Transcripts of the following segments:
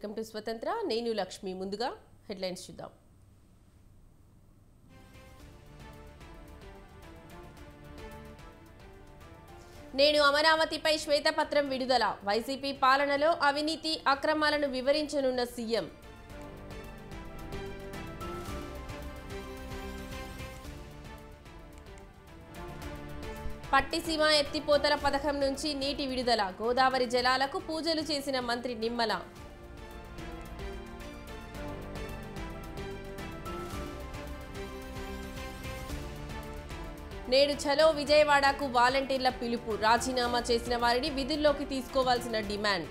Welcome to స్వతంత్ర. నేను లక్ష్మి. ముందుగా హెడ్లైన్స్ చూద్దాం. నేడు అమరావతిపై శ్వేతపత్రం విడుదల. వైసీపీ పాలనలో అవినీతి అక్రమాలను వివరించనున్న సీఎం. పట్టిసీమ ఎత్తిపోతల పథకం నుంచి నీటి విడుదల. గోదావరి జలాలకు పూజలు చేసిన మంత్రి నిమ్మల. నేడు చలో విజయవాడకు వాలంటీర్ల పిలుపు. రాజీనామా చేసిన వారిని విధుల్లోకి తీసుకోవాల్సిన డిమాండ్.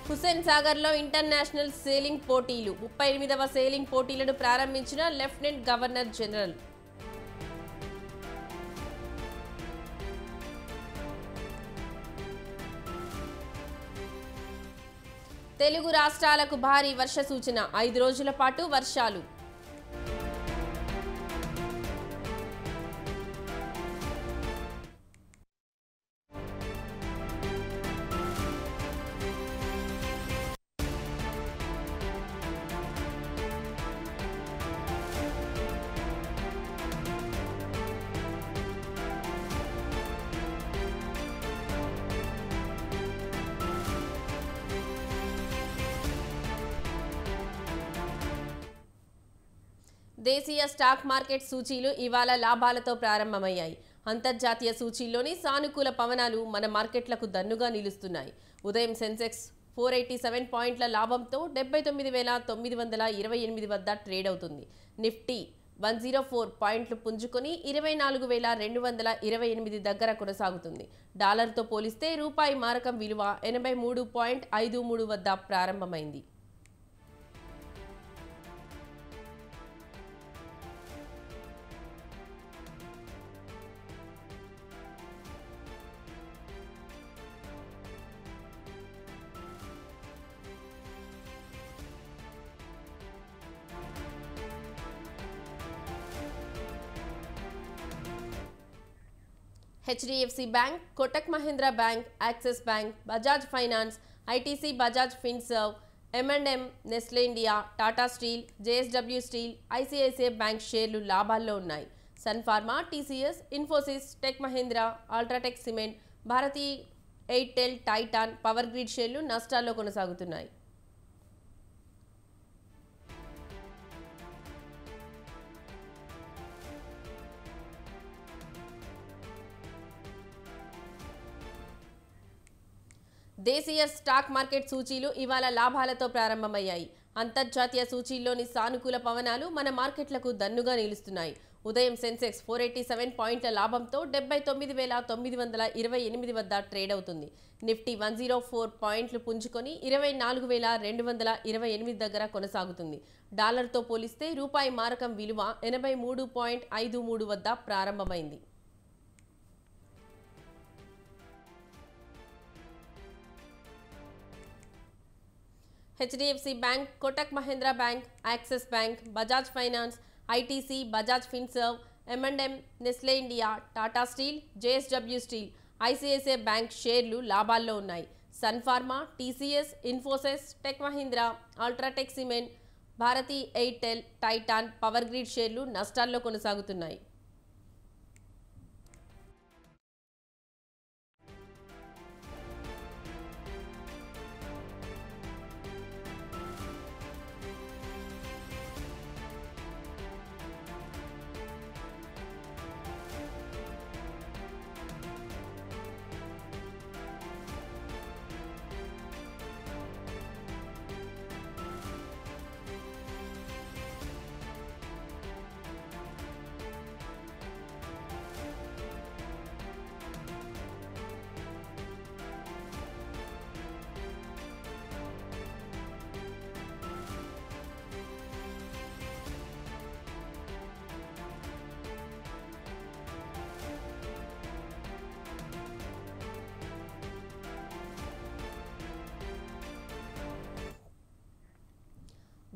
హుస్సేన్ సాగర్లో ఇంటర్నేషనల్ సేలింగ్ పోటీలు. 38వ సేలింగ్ పోటీలను ప్రారంభించిన లెఫ్టినెంట్ గవర్నర్ జనరల్. తెలుగు రాష్ట్రాలకు భారీ వర్ష సూచన. 5 రోజుల పాటు వర్షాలు. దేశీయ స్టాక్ మార్కెట్ సూచీలు ఇవాళ లాభాలతో ప్రారంభమయ్యాయి. అంతర్జాతీయ సూచీల్లోని సానుకూల పవనాలు మన మార్కెట్లకు దన్నుగా నిలుస్తున్నాయి. ఉదయం సెన్సెక్స్ 487 పాయింట్ల లాభంతో 79,928 వద్ద ట్రేడ్ అవుతుంది. నిఫ్టీ 104 పాయింట్లు పుంజుకొని 24,228 దగ్గర కొనసాగుతుంది. డాలర్తో పోలిస్తే రూపాయి మారకం విలువ 83.53 వద్ద ప్రారంభమైంది. HDFC Bank, Kotak Mahindra Bank, Axis Bank, Bajaj Finance, ITC Bajaj Finserv, M&M, Nestle India, Tata Steel, JSW Steel, ICICI Bank షేర్లు లాభాల్లో ఉన్నాయి. Sun Pharma, TCS, Infosys, Tech Mahindra, UltraTech Cement, Bharti Airtel, Titan, Power Grid షేర్లు నష్టాల్లో కొనసాగుతున్నాయి. దేశీయ స్టాక్ మార్కెట్ సూచీలు ఇవాళ లాభాలతో ప్రారంభమయ్యాయి. అంతర్జాతీయ సూచీల్లోని సానుకూల పవనాలు మన మార్కెట్లకు దన్నుగా నిలుస్తున్నాయి. ఉదయం సెన్సెక్స్ 487 పాయింట్ల లాభంతో 79,928 వద్ద ట్రేడ్ అవుతుంది. నిఫ్టీ 104 పాయింట్లు పుంజుకొని 24,228 దగ్గర కొనసాగుతుంది. డాలర్తో పోలిస్తే రూపాయి మారకం విలువ 83.53 వద్ద ప్రారంభమైంది. HDFC Bank, Kotak Mahindra Bank, Axis Bank, Bajaj Finance, ITC Bajaj Finserv, M&M, Nestle India, Tata Steel, JSW Steel, ICICI Bank షేర్లు లాభాల్లో ఉన్నాయి. Sun Pharma, TCS, Infosys, Tech Mahindra, UltraTech Cement, Bharti Airtel, Titan, Power Grid షేర్లు నష్టాల్లో కొనసాగుతున్నాయి.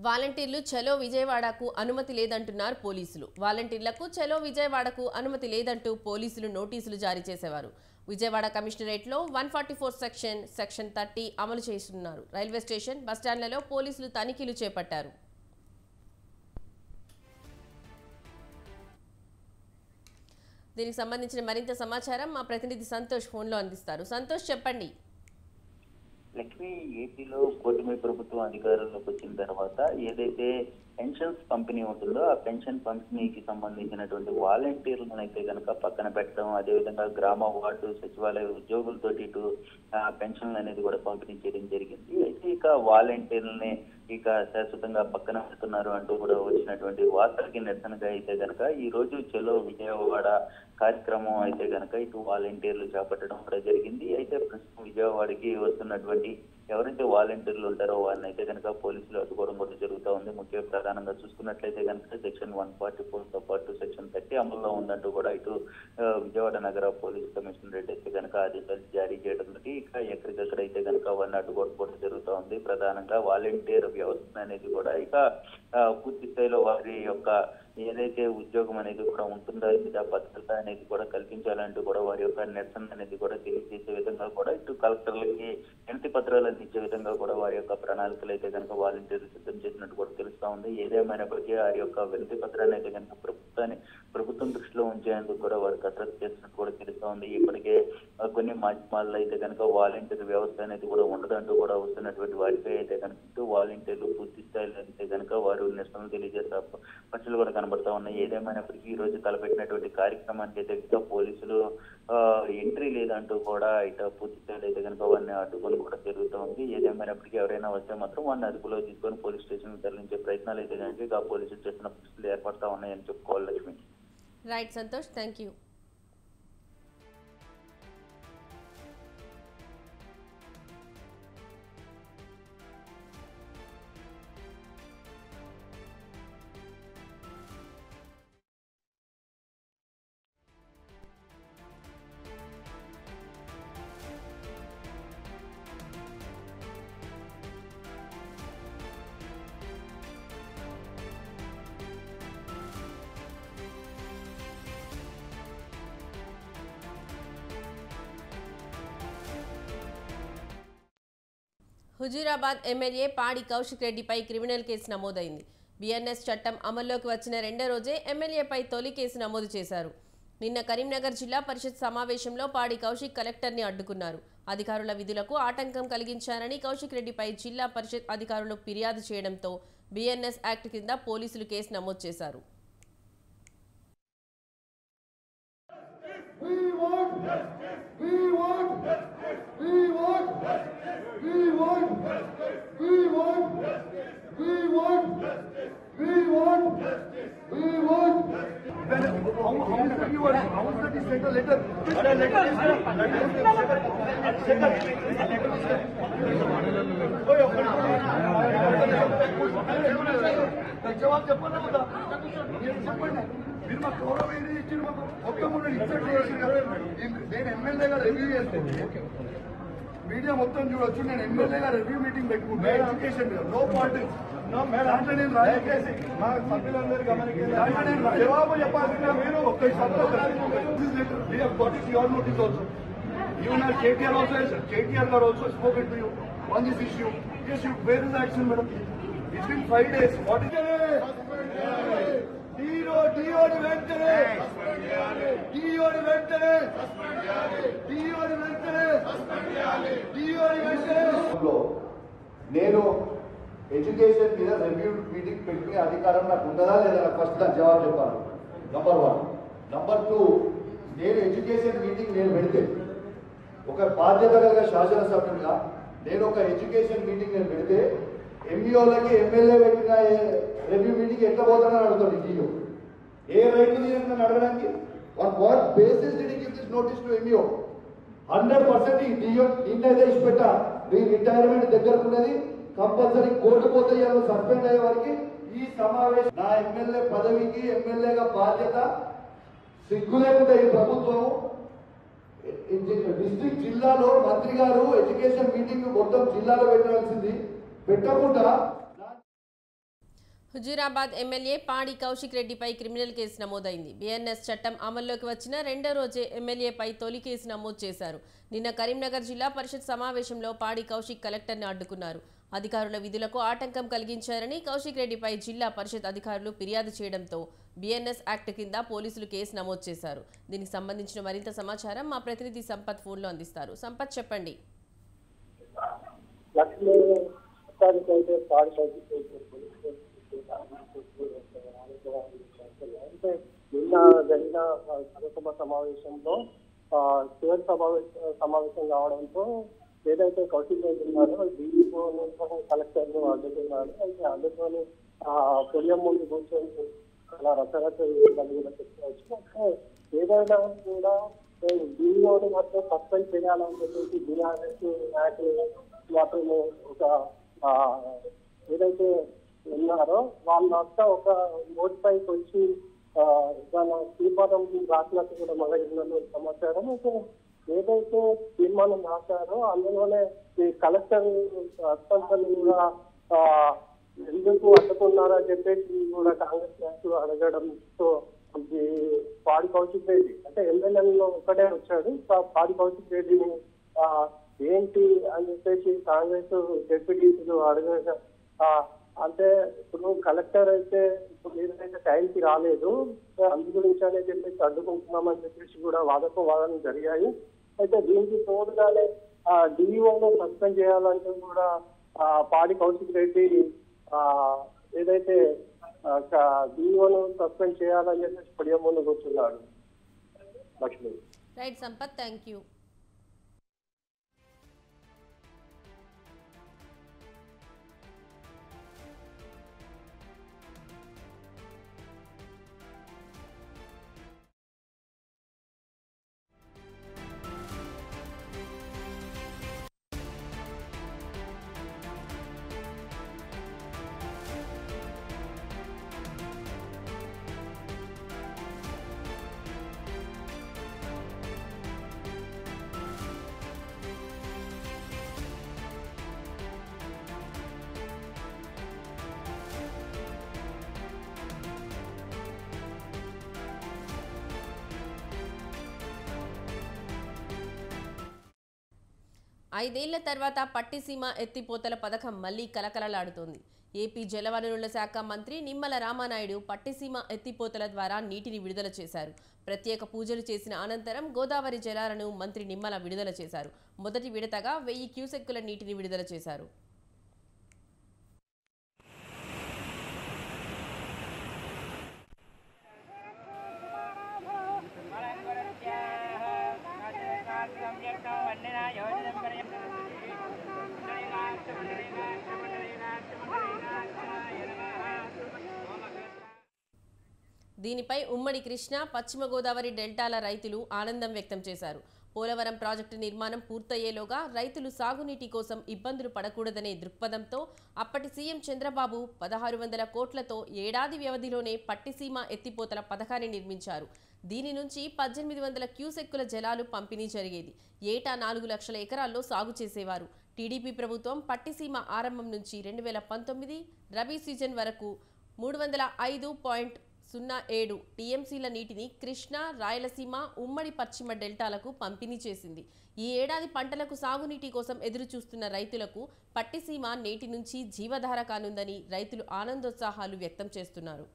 వాలంటీర్లు చలో విజయవాడకు అనుమతి లేదంటున్నారు పోలీసులు. వాలంటీర్లకు చలో విజయవాడకు అనుమతి లేదంటూ పోలీసులు నోటీసులు జారీ చేసేవారు. విజయవాడ కమిషనరేట్లో 144 సెక్షన్ 30 అమలు చేస్తున్నారు. రైల్వే స్టేషన్, బస్టాండ్లలో పోలీసులు తనిఖీలు చేపట్టారు. దీనికి సంబంధించిన మరింత సమాచారం మా ప్రతినిధి సంతోష్ ఫోన్లో అందిస్తారు. సంతోష్, చెప్పండి. లక్ష్మి, ఏపీలో కూటమి ప్రభుత్వం అధికారంలోకి వచ్చిన తర్వాత ఏదైతే పెన్షన్స్ పంపిణీ ఉంటుందో ఆ పెన్షన్ పంపిణీకి సంబంధించినటువంటి వాలంటీర్లను అయితే కనుక పక్కన పెట్టడం, అదేవిధంగా గ్రామ వార్డు సచివాలయ ఉద్యోగులతో ఇటు పెన్షన్లు అనేది కూడా పంపిణీ చేయడం జరిగింది. అయితే ఇక వాలంటీర్లని ఇక శాశ్వతంగా పక్కన పెడుతున్నారు అంటూ కూడా వచ్చినటువంటి వార్తలకి నిరసనగా అయితే కనుక ఈ రోజు చలో విజయవాడ కార్యక్రమం అయితే కనుక ఇటు వాలంటీర్లు చేపట్టడం కూడా జరిగింది. అయితే ప్రస్తుతం విజయవాడకి వస్తున్నటువంటి ఎవరైతే వాలంటీర్లు ఉంటారో వారిని అయితే కనుక పోలీసులు అడ్డుకోవడం కూడా జరుగుతూ ఉంది. ముఖ్య ప్రధానంగా చూసుకున్నట్లయితే కనుక సెక్షన్ 144తో పాటు సెక్షన్ 30 అమల్లో ఉందంటూ కూడా ఇటు విజయవాడ నగర పోలీస్ కమిషనరేట్ అయితే కనుక ఆదేశాలు జారీ చేయడం ఇక ఎక్కడికక్కడ అయితే కనుక వారిని అడ్డుకోవడం కూడా జరుగుతూ ఉంది. ప్రధానంగా వాలంటీర్ వ్యవస్థ అనేది కూడా ఇక పూర్తి స్థాయిలో వారి యొక్క ఏదైతే ఉద్యోగం అనేది కూడా ఉంటుందో ఇది భద్రత అనేది కూడా కల్పించాలంటూ కూడా వారి యొక్క నిరసన అనేది కూడా తెలియజేసే విధంగా కూడా ఇటు కలెక్టర్లకి వినతి పత్రాలు అందించే విధంగా కూడా వారి యొక్క ప్రణాళికలు అయితే కనుక వాలంటీర్లు సిద్ధం చేసినట్టు కూడా తెలుస్తా ఉంది. ఏదేమైనప్పటికీ వారి యొక్క వినతి పత్రాన్ని అయితే కనుక ప్రభుత్వం దృష్టిలో ఉంచేందుకు కూడా వారు కసరత్తు చేసినట్టు కూడా తెలుస్తా ఉంది. ఇప్పటికే కొన్ని మాధ్యమాల్లో అయితే కనుక వాలంటీర్ వ్యవస్థ అనేది కూడా ఉండదంటూ కూడా వస్తున్నటువంటి వారిపై అయితే కనుక ఇటు వాలంటీర్లు పూర్తి స్థాయిలో అయితే కనుక వారు నిరసనలు తెలియజేసే పక్షులు కూడా కనబడతా ఉన్నాయి. ఏదేమైనప్పటికీ ఈ రోజు తలపెట్టినటువంటి కార్యక్రమానికి అయితే పోలీసులు ఎంట్రీ లేదంటూ కూడా ఇటు పూర్తి స్థాయిలో అయితే కనుక వారిని అడ్డుకొని కూడా జరుగుతూ ఉంది. ఏదేమైనప్పటికీ ఎవరైనా వస్తే మాత్రం వారిని అదుపులో తీసుకొని పోలీస్ స్టేషన్ తరలించే ప్రయత్నాలు అయితే కనుక పోలీసులు చేసిన పరిస్థితులు ఏర్పడతా ఉన్నాయని చెప్పుకోవాలి. Lakshmi. Right Santosh, thank you. Huzurabad MLA పాడి కౌశిక్ రెడ్డిపై క్రిమినల్ కేసు నమోదైంది. బిఎన్ఎస్ చట్టం అమల్లోకి వచ్చిన రెండో రోజే ఎమ్మెల్యేపై తొలి కేసు నమోదు చేశారు. నిన్న కరీంనగర్ జిల్లా పరిషత్ సమావేశంలో పాడి కౌశిక్ కలెక్టర్ని అడ్డుకున్నారు. అధికారుల విధులకు ఆటంకం కలిగించారని కౌశిక్ రెడ్డిపై జిల్లా పరిషత్ అధికారులు ఫిర్యాదు చేయడంతో బిఎన్ఎస్ యాక్ట్ కింద పోలీసులు కేసు నమోదు చేశారు. జవాబు చెప్పండి కదా, చెప్పండి. మీరు మాకు గౌరవం ఏది ఇచ్చారు? మాకు మొత్తం నేను ఎమ్మెల్యేగా రివ్యూ చేస్తాను, మీడియా మొత్తం చూడొచ్చు. నేను ఎమ్మెల్యేగా రివ్యూ మీటింగ్ పెట్టుకుంటే ఎడ్యుకేషన్ నో పాలిటిక్స్ దాంట్లో నేను సభ్యులందరూ గమనించాను. జవాబు చెప్పాల్సిన మీరు your notice also. Even as KTR also has, KTR got also spoken to you on this issue. Yes, you, where is the action, madam? It's been 5 days. What is it? DO వెంటనే నేను education మీద review meeting పెట్టుకునే అధికారం నాకు ఉంటుందా లేదా? First దాని జవాబు చెప్పాలి. నంబర్ 1. నంబర్ 2, నేను ఎడ్యుకేషన్ మీటింగ్ నేను పెడితే ఒక బాధ్యత కలిగిన శాసనసభ్యులుగా నేను ఒక ఎడ్యుకేషన్ మీటింగ్ నేను పెడితే ఎంఈఓలకి ఎమ్మెల్యే పెట్టిన రివ్యూ మీటింగ్ ఎట్లా పోతానని అడుగుతాడు డిఓ. ఏ రైట్ ఉంది నన్ను అడగడానికి? On what basis did he give this notice to MEO? 100% ఈ డిఓ నిన్నైతే ఇచ్చిపెట్టా. మీ రిటైర్మెంట్ దగ్గరకున్నది, కంపల్సరీ కోర్టు పోతే సస్పెండ్ అయ్యే వారికి ఈ సమావేశం. నా ఎమ్మెల్యే పదవికి ఎమ్మెల్యేగా బాధ్యత సిగ్గు లేకుండా ఈ ప్రభుత్వం డిస్ట్రిక్ట్ జిల్లాలో మంత్రి గారు ఎడ్యుకేషన్ మీటింగ్ మొత్తం జిల్లాలో పెట్టాల్సింది పెట్టకుండా హుజూరాబాద్ ఎమ్మెల్యే పాడి కౌశిక్ రెడ్డిపై క్రిమినల్ కేసు నమోదైంది. బిఎన్ఎస్ చట్టం అమల్లోకి వచ్చిన రెండో రోజే ఎమ్మెల్యేపై తొలి కేసు నమోదు చేశారు. నిన్న కరీంనగర్ జిల్లా పరిషత్ సమావేశంలో పాడి కౌశిక్ కలెక్టర్ని అడ్డుకున్నారు. అధికారుల విధులకు ఆటంకం కలిగించారని కౌశిక్ రెడ్డిపై జిల్లా పరిషత్ అధికారులు ఫిర్యాదు చేయడంతో బిఎన్ఎస్ యాక్ట్ కింద పోలీసులు కేసు నమోదు చేశారు. దీనికి సంబంధించిన మరింత సమాచారం మా ప్రతినిధి సంపత్ ఫోన్లో అందిస్తారు. సంపత్, చెప్పండి. నిన్న జరిగిన సభ సమావేశంలో చివరి సమావేశం కావడంతో ఏదైతే కౌశిక్ రెడ్డి ఉన్నారో డీఈఓ కలెక్టర్లు అడ్డుకున్నారు. అయితే అడ్డుకొని పొడియం ముందు కూర్చొని అలా రకరకాల చెప్పుకోవచ్చు. ఏదైనా కూడా డీఈఓని మాత్రం సస్పెండ్ చేయాలని చెప్పేసి బీఆర్ఎస్ యాక్ట్ మాత్రమే ఒక ఏదైతే ఉన్నారో వాళ్ళంతా ఒక నోటిపైకి వచ్చి దాని తీర్మానం రాసినట్టు కూడా మన సమాచారం. అయితే ఏదైతే తీర్మానం రాశారో అందులోనే ఈ కలెక్టర్ అస్పంతలు కూడా ఎందుకు అడ్డుకున్నారని చెప్పేసి కూడా కాంగ్రెస్ నాయకులు అడగడంతో పాడి కౌశిక్ రెడ్డి అంటే ఎమ్మెల్యేలో ఒక్కడే వచ్చాడు. పాడి కౌశిక్ రెడ్డిని ఏంటి అని చెప్పేసి కాంగ్రెస్ డిప్యూటీలు అడగ అంటే ఇప్పుడు కలెక్టర్ అయితే ఇప్పుడు ఏదైతే టైంకి రాలేదు అందు గురించి అనే చెప్పేసి అడ్డుకుంటున్నామని చెప్పేసి కూడా వాదనలు జరిగాయి. అయితే దీనికి తోడుగానే డిఈఓను సస్పెండ్ చేయాలంటూ కూడా పాడి కౌశిక్ రెడ్డి ఏదైతే డిఈఓను సస్పెండ్ చేయాలని చెప్పేసి పొడియం ముందు కూర్చున్నాడు. Lakshmi. Right Sampath, thank you. ఐదేళ్ల తర్వాత పట్టిసీమ ఎత్తిపోతల పథకం మళ్లీ కలకలలాడుతోంది. ఏపీ జలవనరుల శాఖ మంత్రి నిమ్మల రామానాయుడు పట్టిసీమ ఎత్తిపోతల ద్వారా నీటిని విడుదల చేశారు. ప్రత్యేక పూజలు చేసిన అనంతరం గోదావరి జలాలను మంత్రి నిమ్మల విడుదల చేశారు. మొదటి విడతగా 1000 క్యూసెక్కుల నీటిని విడుదల చేశారు. దీనిపై ఉమ్మడి కృష్ణా, పశ్చిమ గోదావరి డెల్టాల రైతులు ఆనందం వ్యక్తం చేశారు. పోలవరం ప్రాజెక్టు నిర్మాణం పూర్తయ్యేలోగా రైతులు సాగునీటి కోసం ఇబ్బందులు పడకూడదనే దృక్పథంతో అప్పటి సీఎం చంద్రబాబు 1600 కోట్లతో ఏడాది వ్యవధిలోనే పట్టిసీమ ఎత్తిపోతల పథకాన్ని నిర్మించారు. దీని నుంచి 1800 క్యూసెక్కుల జలాలు పంపిణీ జరిగేది. ఏటా 4 లక్షల ఎకరాల్లో సాగు చేసేవారు. టీడీపీ ప్రభుత్వం పట్టిసీమ ఆరంభం నుంచి 2019 రబీ సీజన్ వరకు 305.07 టీఎంసీల నీటిని కృష్ణా, రాయలసీమ, ఉమ్మడి పశ్చిమ డెల్టాలకు పంపిణీ చేసింది. ఈ ఏడాది పంటలకు సాగునీటి కోసం ఎదురు చూస్తున్న రైతులకు పట్టిసీమ నేటి నుంచి జీవధార కానుందని రైతులు ఆనందోత్సాహాలు వ్యక్తం చేస్తున్నారు.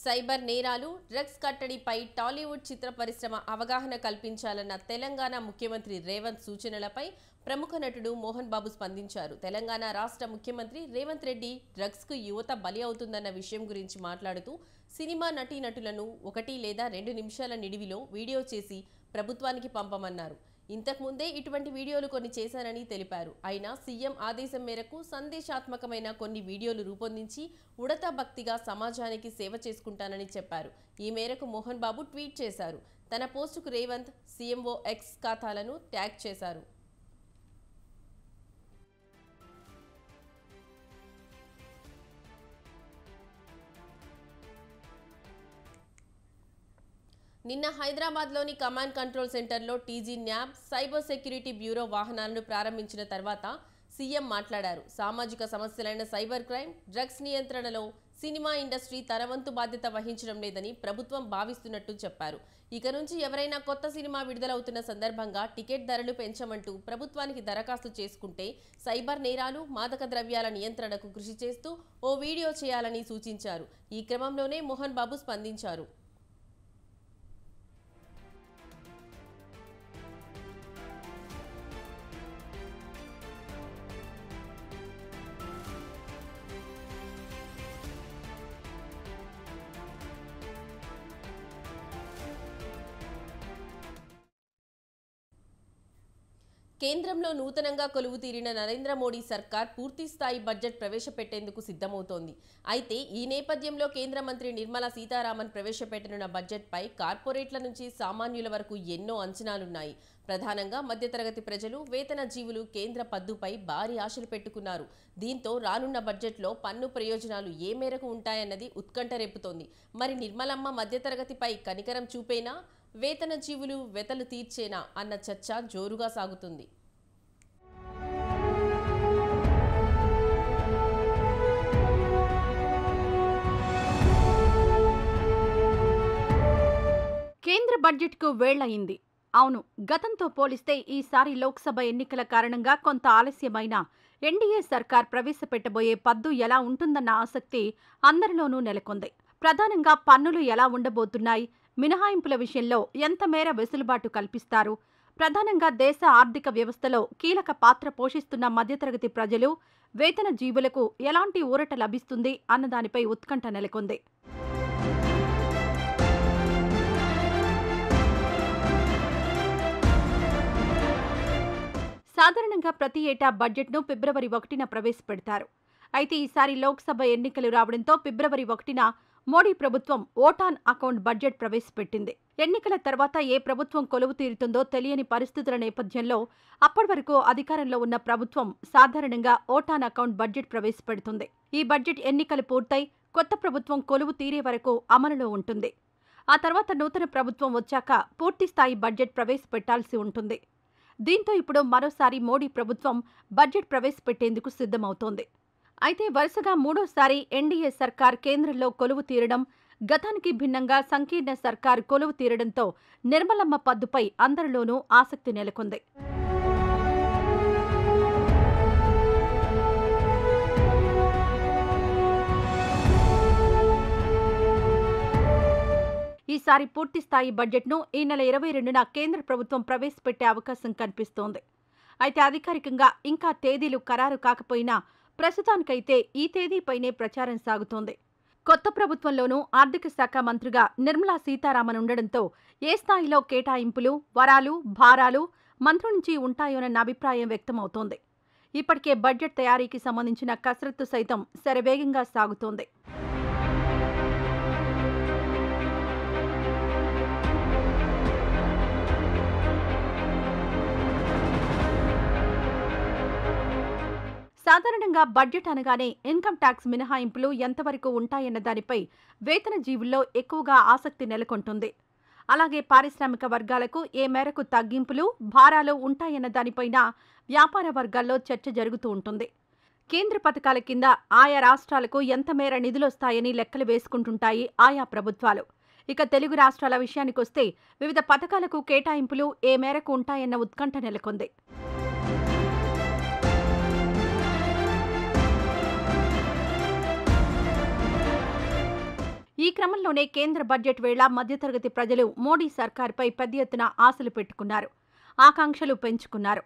సైబర్ నేరాలు, డ్రగ్స్ కట్టడిపై టాలీవుడ్ చిత్ర పరిశ్రమ అవగాహన కల్పించాలన్న తెలంగాణ ముఖ్యమంత్రి రేవంత్ సూచనలపై ప్రముఖ నటుడు మోహన్ బాబు స్పందించారు. తెలంగాణ రాష్ట్ర ముఖ్యమంత్రి రేవంత్ రెడ్డి డ్రగ్స్కు యువత బలి అవుతుందన్న విషయం గురించి మాట్లాడుతూ సినిమా నటీనటులను 1 లేదా 2 నిమిషాల నిడివిలో వీడియో చేసి ప్రభుత్వానికి పంపమన్నారు. ఇంతకుముందే ఇటువంటి వీడియోలు కొన్ని చేశానని తెలిపారు. అయినా సీఎం ఆదేశం మేరకు సందేశాత్మకమైన కొన్ని వీడియోలు రూపొందించి ఉడతా భక్తిగా సమాజానికి సేవ చేసుకుంటానని చెప్పారు. ఈ మేరకు మోహన్ బాబు ట్వీట్ చేశారు. తన పోస్టుకు రేవంత్, సీఎంఓ ఎక్స్ ఖాతాలను ట్యాగ్ చేశారు. నిన్న హైదరాబాద్లోని కమాండ్ కంట్రోల్ సెంటర్లో TG NAB cyber security bureau వాహనాలను ప్రారంభించిన తర్వాత సీఎం మాట్లాడారు. సామాజిక సమస్యలైన సైబర్ క్రైమ్, డ్రగ్స్ నియంత్రణలో సినిమా ఇండస్ట్రీ తన వంతు బాధ్యత వహించడం లేదని ప్రభుత్వం భావిస్తున్నట్టు చెప్పారు. ఇక నుంచి ఎవరైనా కొత్త సినిమా విడుదలవుతున్న సందర్భంగా టికెట్ ధరలు పెంచమంటూ ప్రభుత్వానికి దరఖాస్తు చేసుకుంటే సైబర్ నేరాలు, మాదక ద్రవ్యాల నియంత్రణకు కృషి చేస్తూ ఓ వీడియో చేయాలని సూచించారు. ఈ క్రమంలోనే మోహన్ బాబు స్పందించారు. కేంద్రంలో నూతనంగా కొలువు తీరిన నరేంద్ర మోడీ సర్కార్ పూర్తి స్థాయి బడ్జెట్ ప్రవేశపెట్టేందుకు సిద్ధమవుతోంది. అయితే ఈ నేపథ్యంలో కేంద్ర మంత్రి నిర్మలా సీతారామన్ ప్రవేశపెట్టనున్న బడ్జెట్పై కార్పొరేట్ల నుంచి సామాన్యుల వరకు ఎన్నో అంచనాలున్నాయి. ప్రధానంగా మధ్యతరగతి ప్రజలు, వేతన జీవులు కేంద్ర పద్దుపై భారీ ఆశలు పెట్టుకున్నారు. దీంతో రానున్న బడ్జెట్లో పన్ను ప్రయోజనాలు ఏ మేరకు ఉంటాయన్నది ఉత్కంఠ రేపుతోంది. మరి నిర్మలమ్మ మధ్యతరగతిపై కనికరం చూపేనా, వేతన జీవులు వెతలు తీర్చేనా అన్న చర్చ జోరుగా సాగుతుంది. కేంద్ర బడ్జెట్కు వేళ్లయింది. అవును, గతంతో పోలిస్తే ఈసారి లోక్సభ ఎన్నికల కారణంగా కొంత ఆలస్యమైన ఎన్డీఏ సర్కార్ ప్రవేశపెట్టబోయే పద్దు ఎలా ఉంటుందన్న ఆసక్తి అందరిలోనూ నెలకొంది. ప్రధానంగా పన్నులు ఎలా ఉండబోతున్నాయి, మినహాయింపుల విషయంలో ఎంత మేర వెసులుబాటు కల్పిస్తారు, ప్రధానంగా దేశ ఆర్థిక వ్యవస్థలో కీలక పాత్ర పోషిస్తున్న మధ్యతరగతి ప్రజలు, వేతన జీవులకు ఎలాంటి ఊరట లభిస్తుంది అన్నదానిపై ఉత్కంఠ నెలకొంది. సాధారణంగా ప్రతి ఏటా బడ్జెట్ను ఫిబ్రవరి 1న ప్రవేశపెడతారు. అయితే ఈసారి లోక్సభ ఎన్నికలు రావడంతో ఫిబ్రవరి 1న మోడీ ప్రభుత్వం ఓటాన్ అకౌంట్ బడ్జెట్ ప్రవేశపెట్టింది. ఎన్నికల తర్వాత ఏ ప్రభుత్వం కొలువు తీరుతుందో తెలియని పరిస్థితుల నేపథ్యంలో అప్పటి వరకు అధికారంలో ఉన్న ప్రభుత్వం సాధారణంగా ఓటాన్ అకౌంట్ బడ్జెట్ ప్రవేశపెడుతుంది. ఈ బడ్జెట్ ఎన్నికలు పూర్తయి కొత్త ప్రభుత్వం కొలువు తీరే వరకు అమలులో ఉంటుంది. ఆ తర్వాత నూతన ప్రభుత్వం వచ్చాక పూర్తిస్థాయి బడ్జెట్ ప్రవేశపెట్టాల్సి ఉంటుంది. దీంతో ఇప్పుడు మరోసారి మోడీ ప్రభుత్వం బడ్జెట్ ప్రవేశపెట్టేందుకు సిద్ధమవుతోంది. అయితే వరుసగా మూడోసారి ఎన్డీఏ సర్కార్ కేంద్రంలో కొలువు తీరడం, గతానికి భిన్నంగా సంకీర్ణ సర్కార్ కొలువు తీరడంతో నిర్మలమ్మ పద్దుపై అందరిలోనూ ఆసక్తి నెలకొంది. ఈసారి పూర్తిస్థాయి బడ్జెట్ను ఈ నెల 22న కేంద్ర ప్రభుత్వం ప్రవేశపెట్టే అవకాశం కనిపిస్తోంది. అయితే అధికారికంగా ఇంకా తేదీలు ఖరారు కాకపోయినా ప్రస్తుతానికైతే ఈ తేదీపైనే ప్రచారం సాగుతోంది. కొత్త ప్రభుత్వంలోనూ ఆర్థిక శాఖ మంత్రిగా నిర్మలా సీతారామన్ ఉండడంతో ఏ స్థాయిలో కేటాయింపులు, వరాలు, భారాలు మంత్రుల నుంచి ఉంటాయోనన్న అభిప్రాయం వ్యక్తమవుతోంది. ఇప్పటికే బడ్జెట్ తయారీకి సంబంధించిన కసరత్తు సైతం శరవేగంగా సాగుతోంది. సాధారణంగా బడ్జెట్ అనగానే ఇన్కమ్ ట్యాక్స్ మినహాయింపులు ఎంతవరకు ఉంటాయన్న దానిపై వేతన జీవుల్లో ఎక్కువగా ఆసక్తి నెలకొంటుంది. అలాగే పారిశ్రామిక వర్గాలకు ఏ మేరకు తగ్గింపులు, భారాలు ఉంటాయన్న దానిపైన వ్యాపార వర్గాల్లో చర్చ జరుగుతూ ఉంటుంది. కేంద్ర పథకాల కింద ఆయా రాష్ట్రాలకు ఎంత మేర నిధులొస్తాయని లెక్కలు వేసుకుంటుంటాయి ఆయా ప్రభుత్వాలు. ఇక తెలుగు రాష్ట్రాల విషయానికొస్తే వివిధ పథకాలకు కేటాయింపులు ఏ మేరకు ఉంటాయన్న ఉత్కంఠ నెలకొంది. ఈ క్రమంలోనే కేంద్ర బడ్జెట్ వేళ మధ్యతరగతి ప్రజలు మోడీ సర్కార్పై పెద్ద ఎత్తున ఆశలు పెట్టుకున్నారు, ఆకాంక్షలు పెంచుకున్నారు.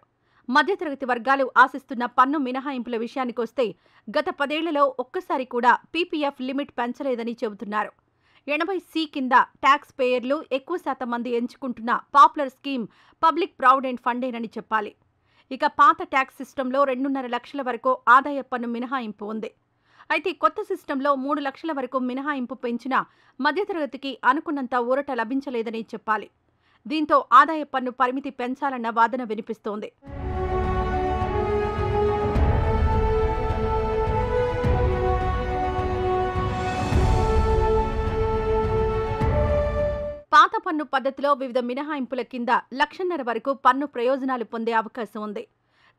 మధ్యతరగతి వర్గాలు ఆశిస్తున్న పన్ను మినహాయింపుల విషయానికొస్తే గత 10 ఏళ్లలో ఒక్కసారి కూడా పీపీఎఫ్ లిమిట్ పెంచలేదని చెబుతున్నారు. 80C కింద ట్యాక్స్ పేయర్లు ఎక్కువ శాతం మంది ఎంచుకుంటున్న పాపులర్ స్కీమ్ పబ్లిక్ ప్రావిడెంట్ ఫండేనని చెప్పాలి. ఇక పాత ట్యాక్స్ సిస్టంలో 2.5 లక్షల వరకు ఆదాయ పన్ను మినహాయింపు ఉంది. అయితే కొత్త సిస్టంలో 3 లక్షల వరకు మినహాయింపు పెంచినా మధ్యతరగతికి అనుకున్నంత ఊరట లభించలేదని చెప్పాలి. దీంతో ఆదాయ పన్ను పరిమితి పెంచాలన్న వాదన వినిపిస్తోంది. పాత పన్ను పద్ధతిలో వివిధ మినహాయింపుల కింద 1.5 లక్షల వరకు పన్ను ప్రయోజనాలు పొందే అవకాశం ఉంది.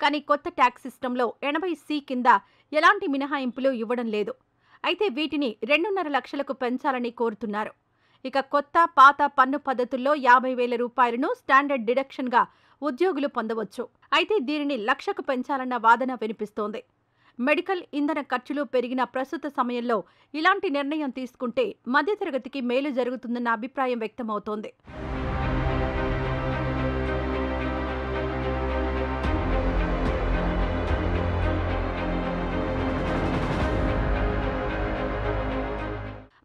కానీ కొత్త ట్యాక్స్ సిస్టంలో 80C కింద ఎలాంటి మినహాయింపులు ఇవ్వడం లేదు. అయితే వీటిని 2.5 లక్షలకు పెంచాలని కోరుతున్నారు. ఇక కొత్త పాత పన్ను పద్ధతుల్లో 50,000 రూపాయలను స్టాండర్డ్ డిడక్షన్గా ఉద్యోగులు పొందవచ్చు. అయితే దీనిని 1 లక్షకు పెంచాలన్న వాదన వినిపిస్తోంది. మెడికల్ ఇంధన ఖర్చులు పెరిగిన ప్రస్తుత సమయంలో ఇలాంటి నిర్ణయం తీసుకుంటే మధ్యతరగతికి మేలు జరుగుతుందన్న అభిప్రాయం వ్యక్తమవుతోంది.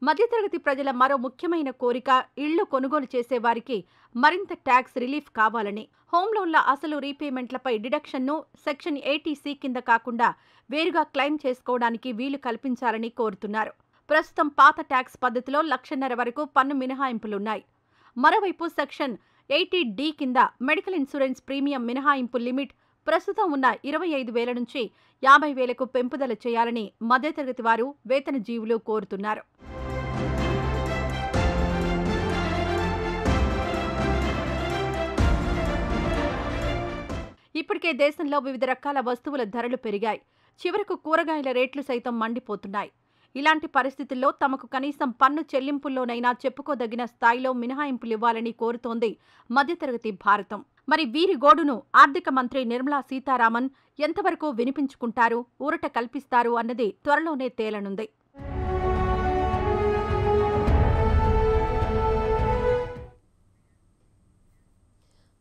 మధ్యతరగతి ప్రజల మరో ముఖ్యమైన కోరిక ఇళ్లు కొనుగోలు చేసే వారికి మరింత ట్యాక్స్ రిలీఫ్ కావాలని. హోమ్ లోన్ల అసలు రీపేమెంట్లపై డిడక్షన్ను సెక్షన్ 80C కింద కాకుండా వేరుగా క్లెయిమ్ చేసుకోవడానికి వీలు కల్పించాలని కోరుతున్నారు. ప్రస్తుతం పాత ట్యాక్స్ పద్ధతిలో 1.5 లక్షల వరకు పన్ను మినహాయింపులున్నాయి. మరోవైపు సెక్షన్ 80D కింద మెడికల్ ఇన్సూరెన్స్ ప్రీమియం మినహాయింపు లిమిట్ ప్రస్తుతం ఉన్న 25,000 నుంచి 50,000కు పెంపుదల చేయాలని మధ్యతరగతి వారు, వేతన జీవులు కోరుతున్నారు. ఇప్పటికే దేశంలో వివిధ రకాల వస్తువుల ధరలు పెరిగాయి. చివరకు కూరగాయల రేట్లు సైతం మండిపోతున్నాయి. ఇలాంటి పరిస్థితుల్లో తమకు కనీసం పన్ను చెల్లింపుల్లోనైనా చెప్పుకోదగిన స్థాయిలో మినహాయింపులు ఇవ్వాలని కోరుతోంది మధ్యతరగతి భారతం. మరి వీరి గోడును ఆర్థిక మంత్రి నిర్మలా సీతారామన్ ఎంతవరకు వినిపించుకుంటారు, ఊరట కల్పిస్తారు అన్నది త్వరలోనే తేలనుంది.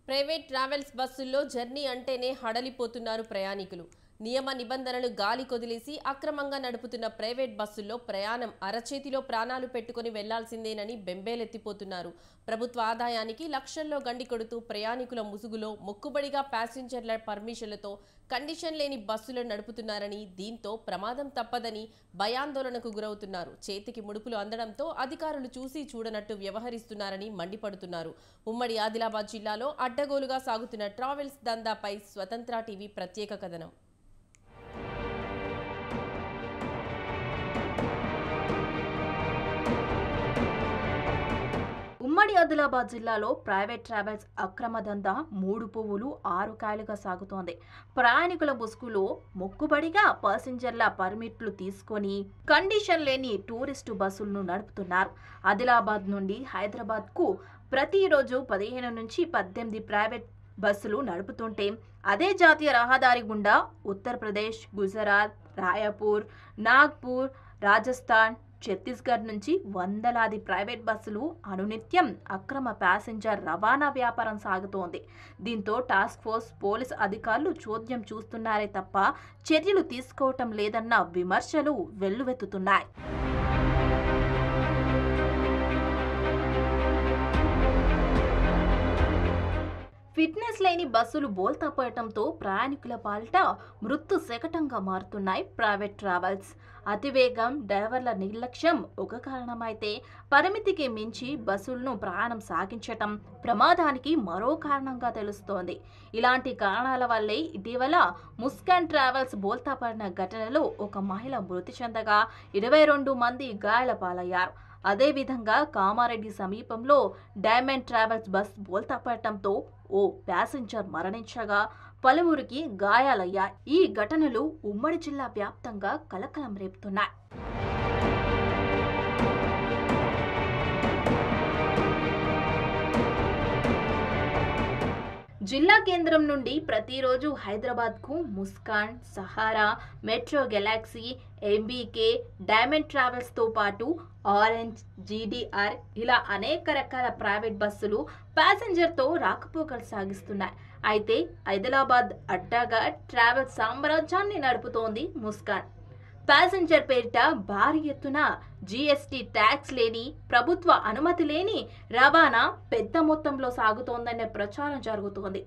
ప్రైవేట్ ట్రావెల్స్ బస్సుల్లో జర్నీ అంటేనే హడలిపోతున్నారు ప్రయాణికులు. నియమ నిబంధనలు గాలి కొదిలేసి అక్రమంగా నడుపుతున్న ప్రైవేట్ బస్సుల్లో ప్రయాణం అరచేతిలో ప్రాణాలు పెట్టుకుని వెళ్లాల్సిందేనని బెంబేలెత్తిపోతున్నారు. ప్రభుత్వ ఆదాయానికి లక్షల్లో గండి కొడుతూ ప్రయాణికుల ముసుగులో మొక్కుబడిగా ప్యాసింజర్ల పర్మిషన్లతో కండిషన్ లేని బస్సులను నడుపుతున్నారని, దీంతో ప్రమాదం తప్పదని భయాందోళనకు గురవుతున్నారు. చేతికి ముడుపులు అందడంతో అధికారులు చూసి చూడనట్టు వ్యవహరిస్తున్నారని మండిపడుతున్నారు. ఉమ్మడి ఆదిలాబాద్ జిల్లాలో అడ్డగోలుగా సాగుతున్న ట్రావెల్స్ దందాపై స్వతంత్ర టీవీ ప్రత్యేక కథనం. ఉమ్మడి ఆదిలాబాద్ జిల్లాలో ప్రైవేట్ ట్రావెల్స్ అక్రమ దందా 3 పువ్వులు 6 కాయలుగా సాగుతోంది. ప్రయాణికుల ముసుగులో మొక్కుబడిగా ప్యాసింజర్ల పర్మిట్లు తీసుకొని కండిషన్ లేని టూరిస్టు బస్సులను నడుపుతున్నారు. ఆదిలాబాద్ నుండి హైదరాబాద్కు ప్రతిరోజు 15 నుంచి 18 ప్రైవేట్ బస్సులు నడుపుతుంటే అదే జాతీయ రహదారి గుండా ఉత్తరప్రదేశ్, గుజరాత్, రాయపూర్, నాగ్పూర్, రాజస్థాన్, ఛత్తీస్గఢ్ నుంచి వందలాది ప్రైవేట్ బస్సులు అనునిత్యం అక్రమ ప్యాసింజర్ రవాణా వ్యాపారం సాగుతోంది. దీంతో టాస్క్ ఫోర్స్, పోలీస్ అధికారులు చోద్యం చూస్తున్నారే తప్ప చర్యలు తీసుకోవటం లేదన్న విమర్శలు వెల్లువెత్తుతున్నాయి. ఫిట్నెస్ లేని బస్సులు బోల్తాపోయటంతో ప్రయాణికుల పాలిట మృত্যు శకటంగా మారుతున్నాయి ప్రైవేట్ ట్రావెల్స్. అతివేగం, డ్రైవర్ల నిర్లక్ష్యం ఒక కారణమైతే పరిమితికి మించి బస్సులను ప్రయాణం సాగించటం ప్రమాదానికి మరో కారణంగా తెలుస్తోంది. ఇలాంటి కారణాల వల్లే ఇటీవల ముస్కాన్ ట్రావెల్స్ బోల్తాపడిన ఘటనలో ఒక మహిళ మృతి చెందగా 22 మంది గాయాల పాలయ్యారు. అదేవిధంగా కామారెడ్డి సమీపంలో డైమండ్ ట్రావెల్స్ బస్ బోల్తాపడటంతో ఓ ప్యాసింజర్ మరణించగా పలువురికి గాయాలయ్యాయి. ఈ ఘటనలు ఉమ్మడి జిల్లా వ్యాప్తంగా కలకలం రేపుతున్నాయి. జిల్లా కేంద్రం నుండి ప్రతిరోజు హైదరాబాద్కు Muskan, Sahara, metro galaxy, MBK, diamond ట్రావెల్స్తో పాటు ఆరెంజ్, జీడీఆర్ ఇలా అనేక రకాల ప్రైవేట్ బస్సులు ప్యాసింజర్తో రాకపోకలు సాగిస్తున్నాయి. అయితే ఆదిలాబాద్ అడ్డాగా ట్రావెల్ సామ్రాజ్యాన్ని నడుపుతోంది ముస్కాన్. ప్యాసింజర్ పేరిట భారీ ఎత్తున జీఎస్టీ ట్యాక్స్ లేని, ప్రభుత్వ అనుమతి లేని రవాణా పెద్ద మొత్తంలో సాగుతోందనే ప్రచారం జరుగుతోంది.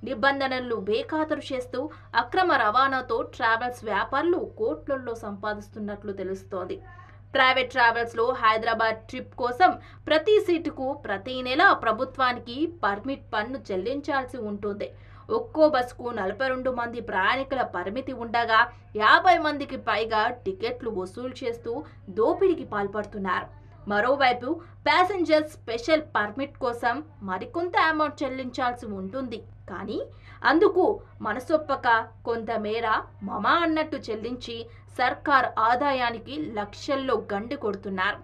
నిబంధనలను బేఖాతరు చేస్తూ అక్రమ రవాణాతో ట్రావెల్స్ వ్యాపారులు కోట్లల్లో సంపాదిస్తున్నట్లు తెలుస్తోంది. ప్రైవేట్ ట్రావెల్స్లో హైదరాబాద్ ట్రిప్ కోసం ప్రతి సీటుకు ప్రతి నెల ప్రభుత్వానికి పర్మిట్ పన్ను చెల్లించాల్సి ఉంటుంది. ఒక్కో బస్సుకు 42 మంది ప్రయాణికుల పరిమితి ఉండగా 50 మందికి పైగా టికెట్లు వసూలు చేస్తూ దోపిడీకి పాల్పడుతున్నారు. మరోవైపు ప్యాసింజర్ స్పెషల్ పర్మిట్ కోసం మరికొంత అమౌంట్ చెల్లించాల్సి ఉంటుంది. కానీ అందుకు మనసొప్పక కొంతమేర మమా అన్నట్టు చెల్లించి సర్కార్ ఆదాయానికి లక్షల్లో గండి కొడుతున్నారు.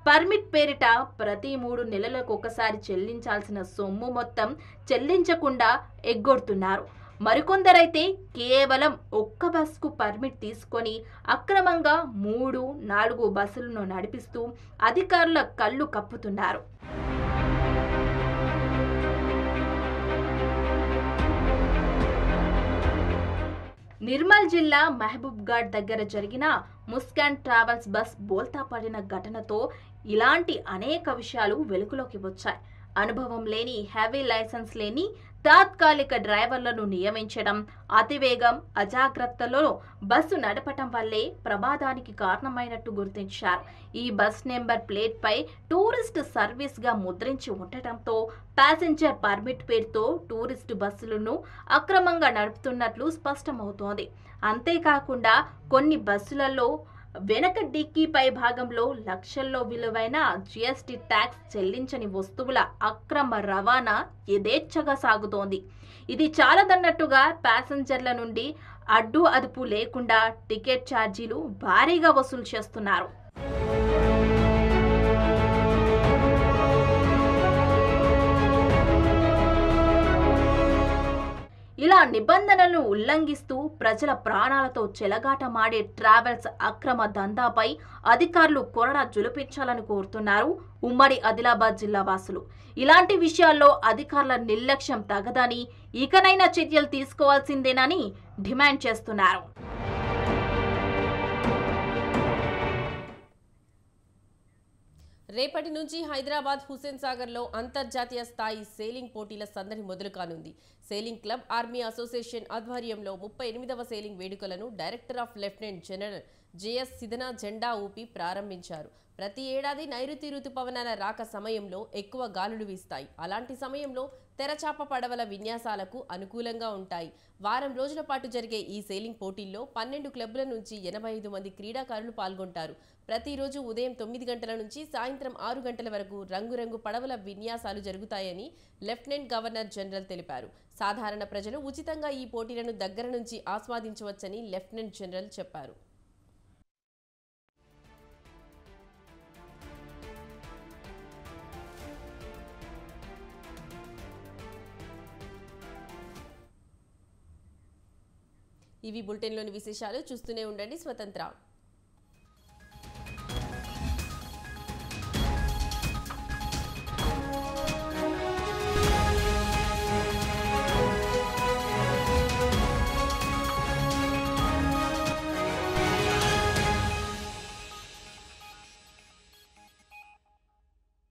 పర్మిట్ పేరిట ప్రతి 3 నెలలకు ఒకసారి చెల్లించాల్సిన సొమ్ము మొత్తం చెల్లించకుండా ఎగ్గొడుతున్నారు. మరికొందరైతే కేవలం ఒక్క బస్సుకు పర్మిట్ తీసుకొని అక్రమంగా 3-4 బస్సులను నడిపిస్తూ అధికారుల కళ్ళు కప్పుతున్నారు. నిర్మల్ జిల్లా మహబూబ్ఘాట్ దగ్గర జరిగిన ముస్కాన్ ట్రావెల్స్ బస్ బోల్తా పడిన ఘటనతో ఇలాంటి అనేక విషయాలు వెలుగులోకి వచ్చాయి. అనుభవం లేని, హెవీ లైసెన్స్ లేని తాత్కాలిక డ్రైవర్లను నియమించడం, అతివేగం, అజాగ్రత్తలో బస్సు నడపటం వల్లే ప్రమాదానికి కారణమైనట్టు గుర్తించారు. ఈ బస్ నెంబర్ ప్లేట్ పై టూరిస్ట్ సర్వీస్ గా ముద్రించి ఉండటంతో ప్యాసింజర్ పర్మిట్ పేరుతో టూరిస్ట్ బస్సులను అక్రమంగా నడుపుతున్నట్లు స్పష్టమవుతోంది. అంతేకాకుండా కొన్ని బస్సులలో వెనక డిక్కీ పై భాగంలో లక్షల్లో విలువైన జీఎస్టీ ట్యాక్స్ చెల్లించని వస్తువుల అక్రమ రవాణా యథేచ్ఛగా సాగుతోంది. ఇది చాలదన్నట్టుగా ప్యాసింజర్ల నుండి అడ్డు అదుపు లేకుండా టికెట్ ఛార్జీలు భారీగా వసూలు చేస్తున్నారు. ఇలా నిబంధనలను ఉల్లంఘిస్తూ ప్రజల ప్రాణాలతో చెలగాటమాడే ట్రావెల్స్ అక్రమ దందాపై అధికారులు కొరడా జులిపించాలని కోరుతున్నారు ఉమ్మడి ఆదిలాబాద్ జిల్లా వాసులు. ఇలాంటి విషయాల్లో అధికారుల నిర్లక్ష్యం తగదని, ఇకనైనా చర్యలు తీసుకోవాల్సిందేనని డిమాండ్ చేస్తున్నారు. రేపటి నుంచి హైదరాబాద్ హుస్సేన్ సాగర్లో అంతర్జాతీయ స్థాయి సేలింగ్ పోటీల సందడి మొదలు కానుంది. సేలింగ్ క్లబ్ ఆర్మీ అసోసియేషన్ ఆధ్వర్యంలో 38వ సేలింగ్ వేడుకలను director of lieutenant general JS Sidhana జెండా ఊపి ప్రారంభించారు. ప్రతి ఏడాది నైరుతి రుతుపవనాల రాక సమయంలో ఎక్కువ గాలులు వీస్తాయి. అలాంటి సమయంలో తెరచాప పడవల విన్యాసాలకు అనుకూలంగా ఉంటాయి. వారం రోజుల పాటు జరిగే ఈ సేలింగ్ పోటీల్లో 12 క్లబ్ల నుంచి 85 మంది క్రీడాకారులు పాల్గొంటారు. ప్రతిరోజు ఉదయం 9 గంటల నుంచి సాయంత్రం 6 గంటల వరకు రంగురంగు పడవల విన్యాసాలు జరుగుతాయని లెఫ్టినెంట్ గవర్నర్ జనరల్ తెలిపారు. సాధారణ ప్రజలు ఉచితంగా ఈ పోటీలను దగ్గర నుంచి ఆస్వాదించవచ్చని లెఫ్టినెంట్ జనరల్ చెప్పారు. ఇవి బులెటిన్లోని విశేషాలు. చూస్తూనే ఉండండి స్వతంత్ర.